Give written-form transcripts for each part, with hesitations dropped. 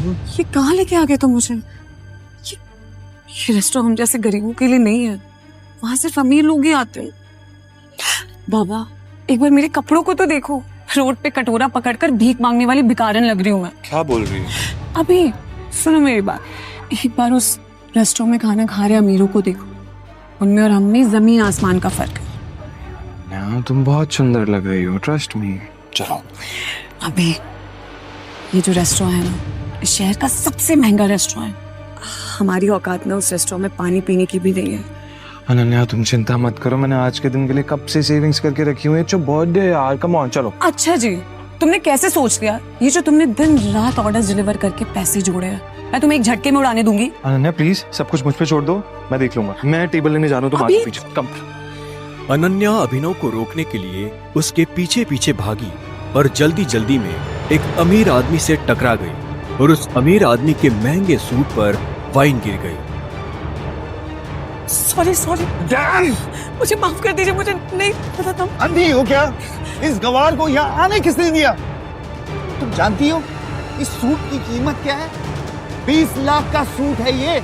ये कहाँ लेके आ गए तुम मुझे? ये रेस्टोरेंट हम जैसे गरीबों के लिए नहीं है, वहां सिर्फ अमीर लोग ही आते हैं। बाबा एक बार मेरे कपड़ों को तो देखो, रोड पे कटोरा पकड़कर भीख मांगने वाली भिखारन लग रही हूँ मैं। क्या बोल रही है? अभी सुनो मेरी बात, एक बार उस रेस्टोरेंट में खाना खा रहे अमीरों को देखो, उनमें और हम में जमीन आसमान का फर्क है। तुम बहुत सुंदर लग रही हो, ट्रस्ट मी। चलो। अभी ये जो रेस्टोरेंट है ना, इस शहर का सबसे महंगा रेस्टोरेंट है। हमारी औकात में उस रेस्टोरेंट में पानी पीने की भी नहीं है। अनन्या तुम चिंता मत करो, मैंने आज के दिन के लिए कब से सेविंग्स करके रखी हुई है। जो बर्थडे यार, कम ऑन चलो। अच्छा जी, तुमने कैसे सोच लिया? ये जो तुमने दिन रात ऑर्डर्स डिलीवर करके पैसे जोड़े हैं, मैं तुम्हें एक झटके में उड़ाने दूंगी। अनन्या प्लीज सब कुछ मुझ पे छोड़ दो, मैं देख लूंगा। मैं टेबल लेने जा रहा हूँ, तुम आगे पीछे कम। अनन्या अभिनव को रोकने के लिए उसके पीछे पीछे भागी और जल्दी जल्दी में एक अमीर आदमी से टकरा गई और उस अमीर आदमी के महंगे सूट पर वाइन गिर गई। सॉरी सॉरी, मुझे माफ कर दीजिए, मुझे नहीं पता था। अंधी हो क्या? इस गवार को यहाँ आने किसने दिया? तुम जानती हो इस सूट की कीमत क्या है? 20 लाख का सूट है ये।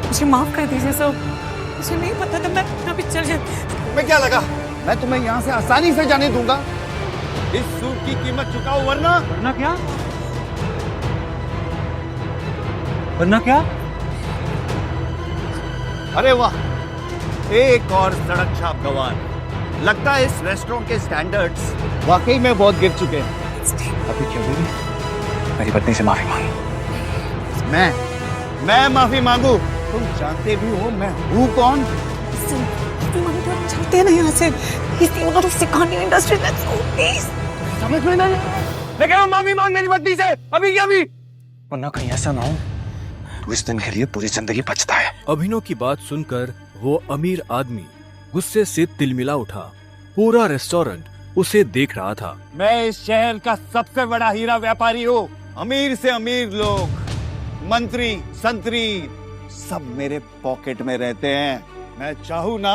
मुझे माफ कर दीजिए सर, मुझे नहीं पता था। मैं अभी चल जाती। तुम्हें क्या लगा मैं तुम्हें यहाँ से आसानी से जाने दूंगा? इस सूट की कीमत चुकाओ वरना। वरना क्या? वरना क्या? अरे वाह, एक और सड़क छाप गवार। लगता है इस रेस्टोरेंट के स्टैंडर्ड्स वाकई में बहुत गिर चुके हैं। अभी क्यों बोली? मेरी पत्नी से माफी मांगी। मैं माफी मांगू? तुम जानते भी हो मैं हूँ कौन? चलते नहीं यहाँ से। Industry, let's go please. समझ में नहीं? लेकिन माफी मांग मेरी पत्नी से अभी क्या भी। वरना कहीं ऐसा ना हो तू इस दिन के लिए पूरी जिंदगी बचता है। अभिनव की बात सुनकर वो अमीर आदमी गुस्से से तिलमिला उठा। पूरा रेस्टोरेंट उसे देख रहा था। मैं इस शहर का सबसे बड़ा हीरा व्यापारी हूँ। अमीर से अमीर लोग, मंत्री, संतरी सब मेरे पॉकेट में रहते हैं। मैं चाहूँ ना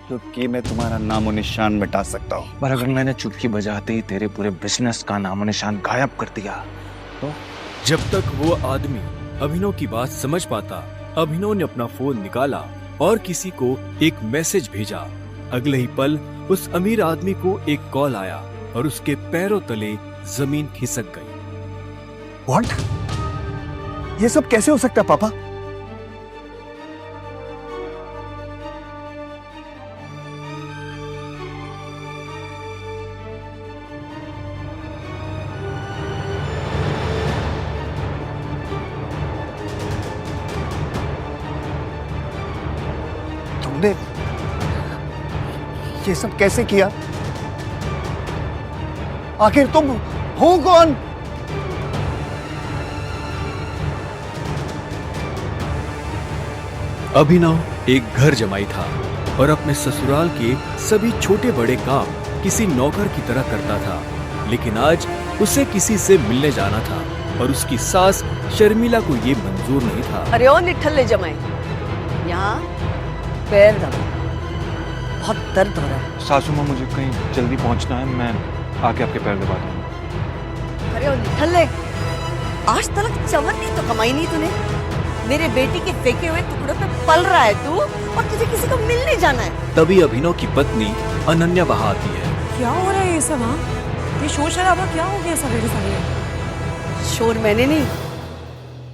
चुटकी में तुम्हारा नामो निशान मिटा सकता हूँ। पर अगर मैंने चुटकी बजाते ही तेरे पूरे बिजनेस का नामो निशान गायब कर दिया तो? जब तक वो आदमी अभिनव की बात समझ पाता, अभिनव ने अपना फोन निकाला और किसी को एक मैसेज भेजा। अगले ही पल उस अमीर आदमी को एक कॉल आया और उसके पैरों तले जमीन खिसक गई। What? ये सब कैसे हो सकता है पापा? तुमने ये सब कैसे किया? आखिर तुम हो कौन? अभिनव एक घर जमाई था और अपने ससुराल के सभी छोटे बड़े काम किसी नौकर की तरह करता था। लेकिन आज उसे किसी से मिलने जाना था और उसकी सास शर्मिला को ये मंजूर नहीं था। अरे ओ निठल्ले जमाई, यहाँ पैर दबा, बहुत दर्द हो रहा है। सासू माँ मुझे कहीं जल्दी पहुंचना है, मैं आके आपके पैर दबा दूंगा। अरे ओ निठल्ले, आज तक चवन नहीं तो कमाई नहीं तूने। मेरे बेटी के फेंके हुए टुकड़ों पे पल रहा है तू और तुझे किसी को मिलने जाना है। तभी अभिनव की पत्नी अनन्या वहां आती है। क्या हो रहा है ये सब? हाँ, ये शोर शराबा क्या हो गया सवेरे सवेरे? शोर मैंने नहीं,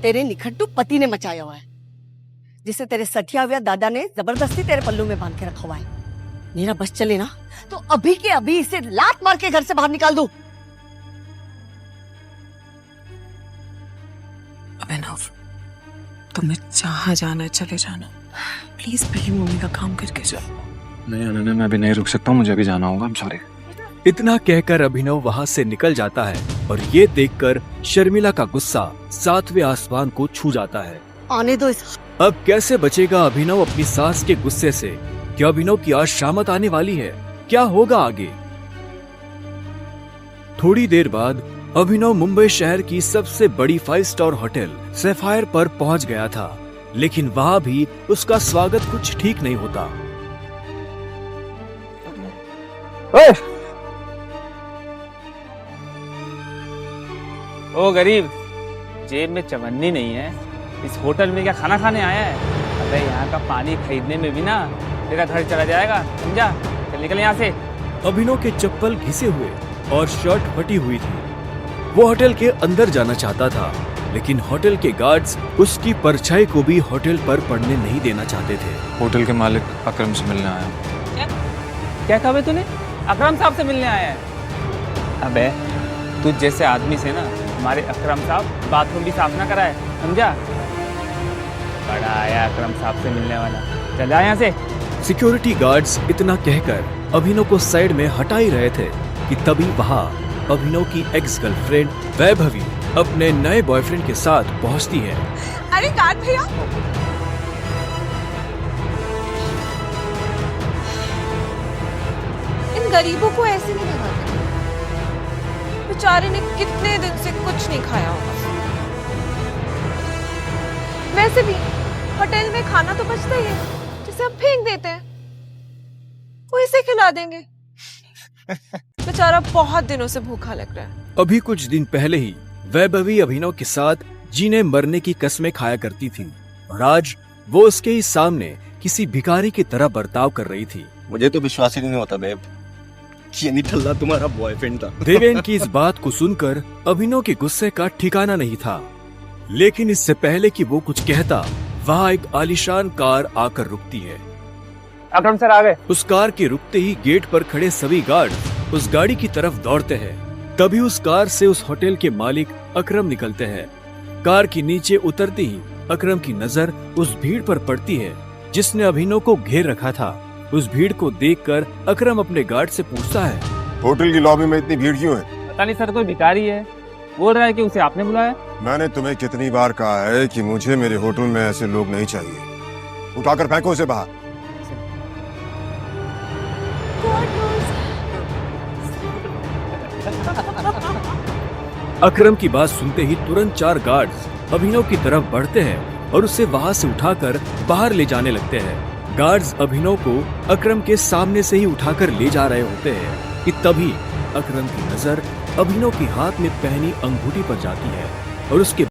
तेरे निखट्टू पति ने मचाया हुआ है, जिसे तेरे सठिया हुआ दादा ने जबरदस्ती तेरे पल्लू में बांध के रखा हुआ है। मेरा बस चले ना तो अभी के अभी इसे लात मार के घर से बाहर निकाल दो। अभिनव, तुम्हें जहाँ जाना है चले जाना, प्लीज पहले मम्मी का काम करके जाओ। नहीं अनन्या, मैं अभी नहीं रुक सकता हूँ, मुझे अभी जाना होगा। सॉरी। इतना कहकर अभिनव वहां से निकल जाता है और ये देखकर शर्मिला का गुस्सा 7वें आसमान को छू जाता है। आने दो इस। अब कैसे बचेगा अभिनव अपनी सास के गुस्से से? क्या अभिनव की आज शामत आने वाली है? क्या होगा आगे? थोड़ी देर बाद अभिनव मुंबई शहर की सबसे बड़ी 5 स्टार होटल सैफायर पर पहुंच गया था, लेकिन वहां भी उसका स्वागत कुछ ठीक नहीं होता। ओ गरीब, जेब में चवन्नी नहीं है, इस होटल में क्या खाना खाने आया है? अबे यहाँ का पानी खरीदने में भी ना तेरा घर चला जाएगा, समझा? चल निकल यहाँ से। अभिनव के चप्पल घिसे हुए और शर्ट फटी हुई थी। वो होटल के अंदर जाना चाहता था, लेकिन होटल के गार्ड्स उसकी परछाई को भी होटल पर पड़ने नहीं देना चाहते थे। होटल के मालिक अकरम से मिलने आया। क्या कहा बे तूने? अकरम साहब से मिलने आया है? अबे तू जैसे आदमी से ना हमारे अकरम साहब बाथरूम भी साफ ना कराए, समझा? बड़ा आया अकरम साहब से मिलने वाला, चल जा यहाँ से। सिक्योरिटी गार्ड्स इतना कहकर अभिनव को साइड में हटा ही रहे थे कि तभी वहां अभिनव की एक्स गर्लफ्रेंड वैभवी अपने नए बॉयफ्रेंड के साथ पहुंचती है। अरे गार्ड भैया, इन गरीबों को ऐसे नहीं भगाते। बेचारे ने कितने दिन से कुछ नहीं खाया होगा। वैसे भी होटल में खाना तो बचता ही है, जिसे हम फेंक देते हैं, वो इसे खिला देंगे। बेचारा बहुत दिनों से भूखा लग रहा है। अभी कुछ दिन पहले ही वैभवी अभिनव के साथ जीने मरने की कस्में खाया करती थी और आज वो उसके ही सामने किसी भिखारी की तरह बर्ताव कर रही थी। मुझे तो विश्वास ही नहीं होता बेब कि ये निठल्ला तुम्हारा बॉयफ्रेंड था। देवेन की इस बात को सुनकर अभिनव के गुस्से का ठिकाना नहीं था, लेकिन इससे पहले कि वो कुछ कहता, वहाँ एक आलीशान कार आकर रुकती है। अकरम सर आ गए। उस कार के रुकते ही गेट पर खड़े सभी गार्ड उस गाड़ी की तरफ दौड़ते हैं। तभी उस कार से उस होटल के मालिक अकरम निकलते हैं। कार के नीचे उतरते ही अकरम की नजर उस भीड़ पर पड़ती है जिसने अभिनव को घेर रखा था। उस भीड़ को देखकर अकरम अपने गार्ड से पूछता है, होटल की लॉबी में इतनी भीड़ क्यों है? पता नहीं सर, कोई भिखारी है, बोल रहा है कि उसे आपने बुलाया। मैंने तुम्हें कितनी बार कहा है कि मुझे मेरे होटल में ऐसे लोग नहीं चाहिए। उठाकर फेंको उसे बाहर। अकरम की बात सुनते ही तुरंत 4 गार्ड्स अभिनव की तरफ बढ़ते हैं और उसे वहां से उठाकर बाहर ले जाने लगते हैं। गार्ड्स अभिनव को अकरम के सामने से ही उठाकर ले जा रहे होते हैं कि तभी अकरम की नजर अभिनव के हाथ में पहनी अंगूठी पर जाती है और उसके